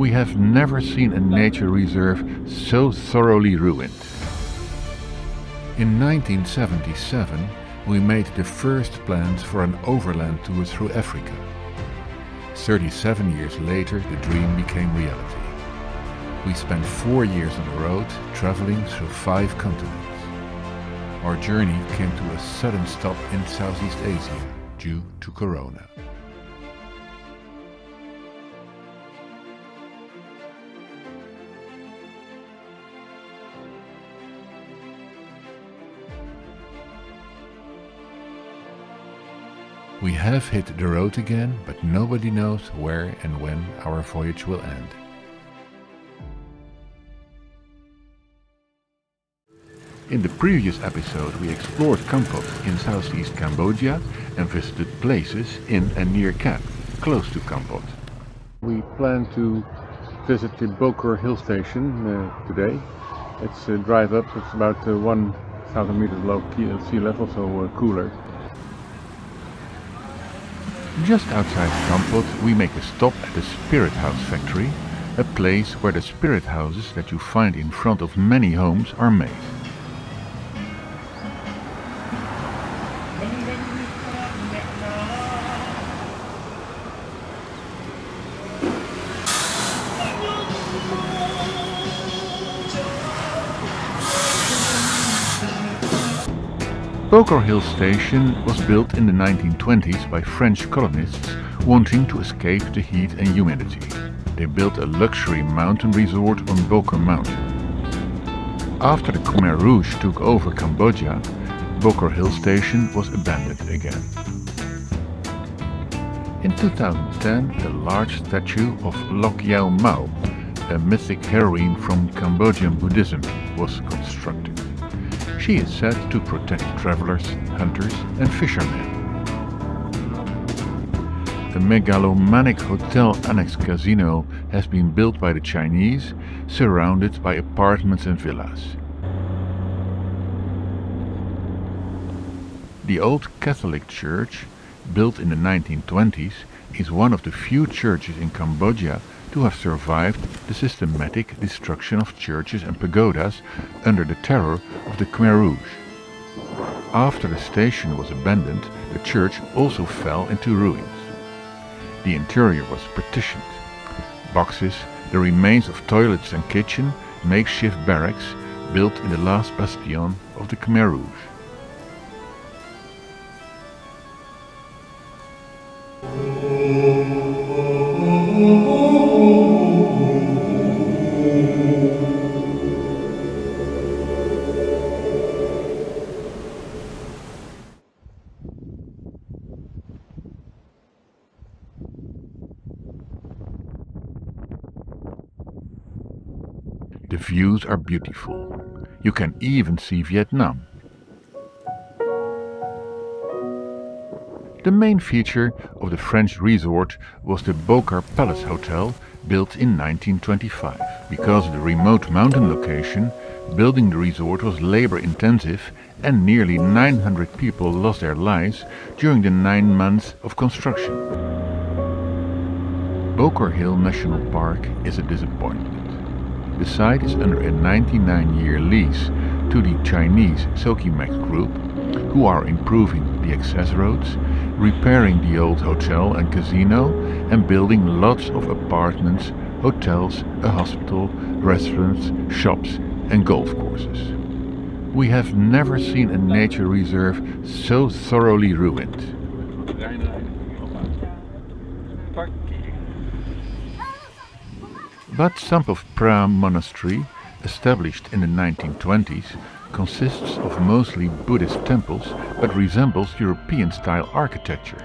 We have never seen a nature reserve so thoroughly ruined. In 1977, we made the first plans for an overland tour through Africa. 37 years later, the dream became reality. We spent 4 years on the road, traveling through 5 continents. Our journey came to a sudden stop in Southeast Asia due to Corona. We have hit the road again, but nobody knows where and when our voyage will end. In the previous episode we explored Kampot in southeast Cambodia and visited places in and near Kap, close to Kampot. We plan to visit the Bokor Hill Station today. It's a drive up, it's about 1,000 meters below sea level, so cooler. Just outside Kampot we make a stop at the Spirit House factory, a place where the spirit houses that you find in front of many homes are made. Bokor Hill Station was built in the 1920s by French colonists wanting to escape the heat and humidity. They built a luxury mountain resort on Bokor Mountain. After the Khmer Rouge took over Cambodia, Bokor Hill Station was abandoned again. In 2010, the large statue of Lok Yeay Mao, a mythic heroine from Cambodian Buddhism, was constructed. She is said to protect travelers, hunters and fishermen. A megalomaniac hotel annex casino has been built by the Chinese, surrounded by apartments and villas. The old Catholic church, built in the 1920s, is one of the few churches in Cambodia to have survived the systematic destruction of churches and pagodas under the terror of the Khmer Rouge. After the station was abandoned, the church also fell into ruins. The interior was partitioned. Boxes, the remains of toilets and kitchen, makeshift barracks built in the last bastion of the Khmer Rouge. The views are beautiful. You can even see Vietnam. The main feature of the French resort was the Bokar Palace Hotel, built in 1925. Because of the remote mountain location, building the resort was labor-intensive and nearly 900 people lost their lives during the 9 months of construction. Bokor Hill National Park is a disappointment. The site is under a 99-year lease to the Chinese Sokimex Group, who are improving the access roads, repairing the old hotel and casino, and building lots of apartments, hotels, a hospital, restaurants, shops and golf courses. We have never seen a nature reserve so thoroughly ruined. Wat Sampov Pram Monastery, established in the 1920s, consists of mostly Buddhist temples but resembles European-style architecture.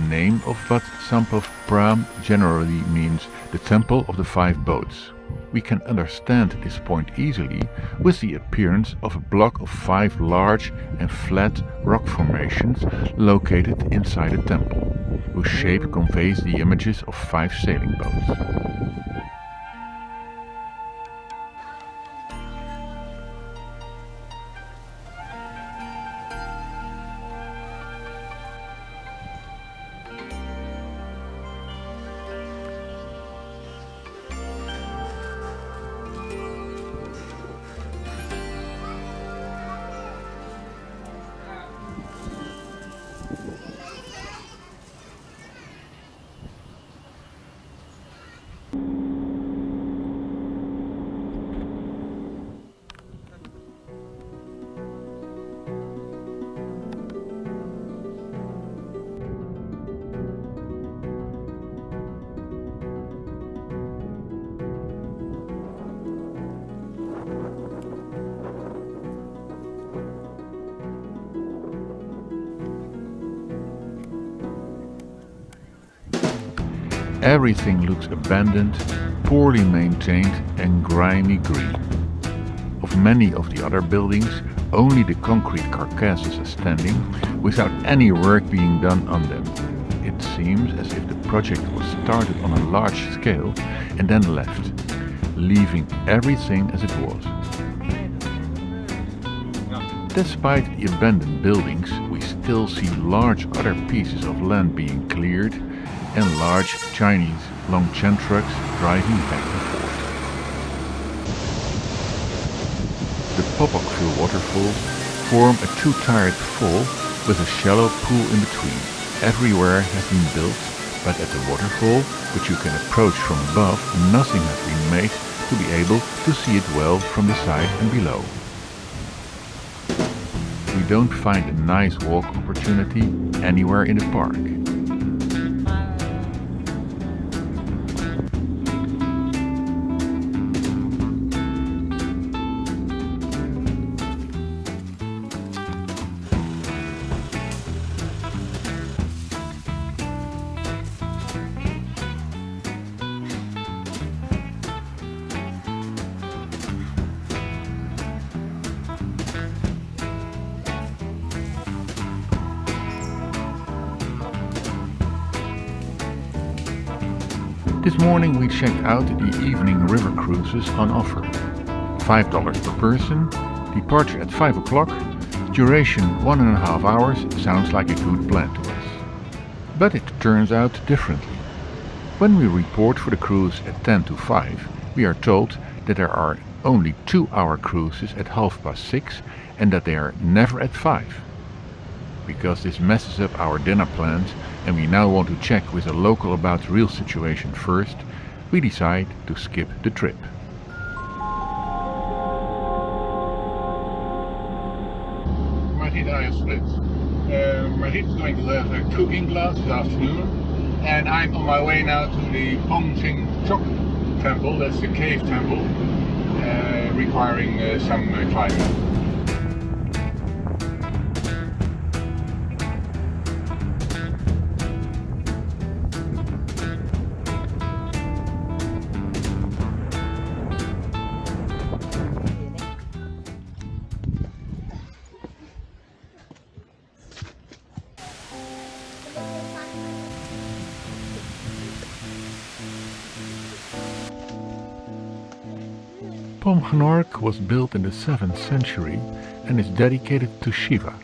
name of Wat Sampov Pram generally means the Temple of the Five Boats. We can understand this point easily with the appearance of a block of 5 large and flat rock formations located inside the temple, whose shape conveys the images of 5 sailing boats. Everything looks abandoned, poorly maintained and grimy green. Of many of the other buildings, only the concrete carcasses are standing, without any work being done on them. It seems as if the project was started on a large scale and then left, leaving everything as it was. Despite the abandoned buildings, we still see large other pieces of land being cleared and large Chinese long Chhnorks driving back and forth. The Popokvil Waterfalls form a two-tiered fall with a shallow pool in between. Everywhere has been built, but at the waterfall, which you can approach from above, nothing has been made to be able to see it well from the side and below. We don't find a nice walk opportunity anywhere in the park. This morning we checked out the evening river cruises on offer. $5 per person, departure at 5 o'clock, duration 1.5 hours sounds like a good plan to us. But it turns out differently. When we report for the cruise at 10 to 5, we are told that there are only 2-hour cruises at 6:30 and that they are never at 5. Because this messes up our dinner plans and we now want to check with a local about the real situation first, we decide to skip the trip. Margriet and I have split. Margriet is going to have a cooking class this afternoon, and I'm on my way now to the Chhngok Temple, that's the cave temple, requiring some climbing. Phnom Chhnork was built in the 7th century and is dedicated to Shiva.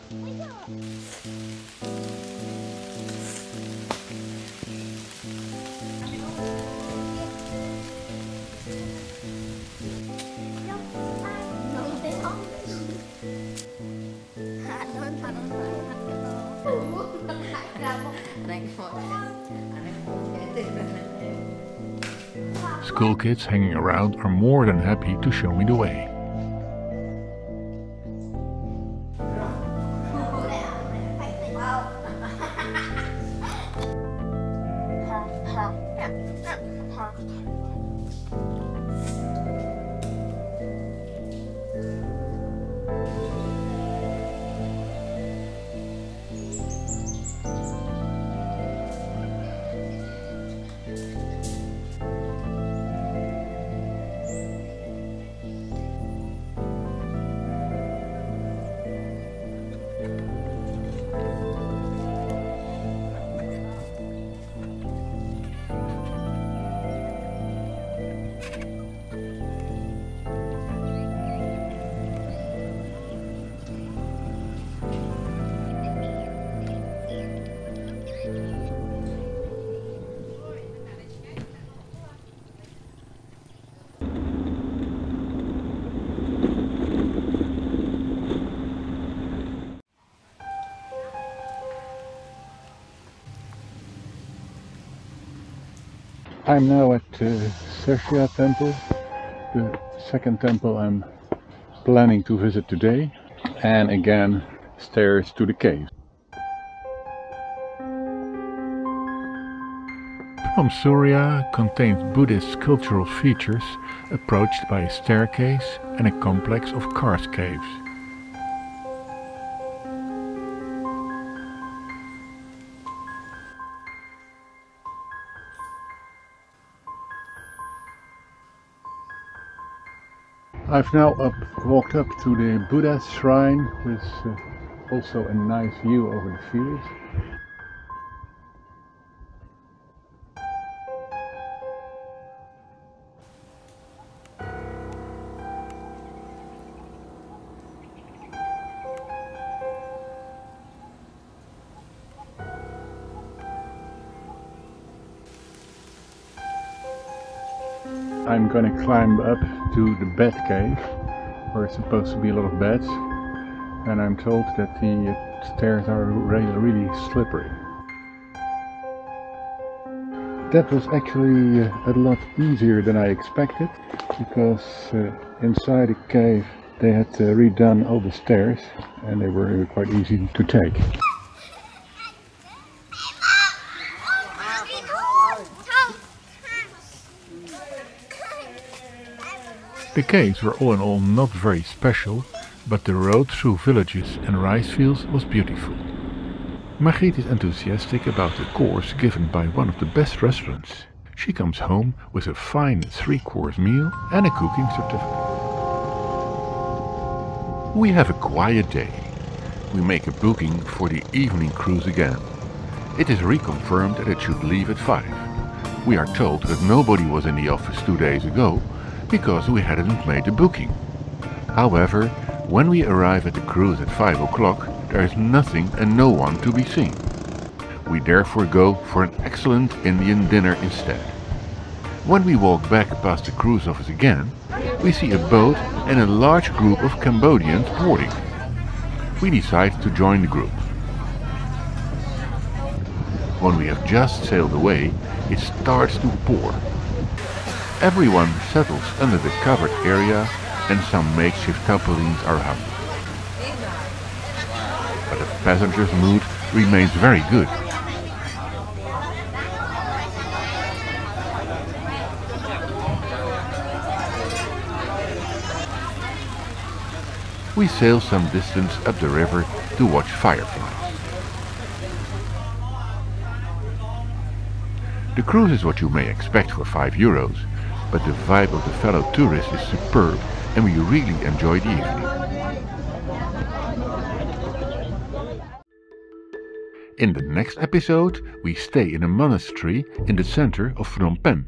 School kids hanging around are more than happy to show me the way. I'm now at Sorsia Temple, the second temple I'm planning to visit today, and again stairs to the cave. Phnom Sorsia contains Buddhist cultural features approached by a staircase and a complex of karst caves. I've now walked up to the Buddha shrine with also a nice view over the fields. I'm going to climb up to the bed cave, where it's supposed to be a lot of beds, and I'm told that the stairs are really slippery. That was actually a lot easier than I expected, because inside the cave they had redone all the stairs and they were quite easy to take. The caves were all in all not very special, but the road through villages and rice fields was beautiful. Margriet is enthusiastic about the course given by one of the best restaurants. She comes home with a fine 3-course meal and a cooking certificate. We have a quiet day. We make a booking for the evening cruise again. It is reconfirmed that it should leave at 5. We are told that nobody was in the office 2 days ago, because we hadn't made the booking. However, when we arrive at the cruise at 5 o'clock, there is nothing and no one to be seen. We therefore go for an excellent Indian dinner instead. When we walk back past the cruise office again, we see a boat and a large group of Cambodians boarding. We decide to join the group. When we have just sailed away, it starts to pour. Everyone settles under the covered area and some makeshift tarpaulins are hung. But the passengers' mood remains very good. We sail some distance up the river to watch fireflies. The cruise is what you may expect for €5, but the vibe of the fellow tourists is superb and we really enjoy the evening. In the next episode, we stay in a monastery in the center of Phnom Penh.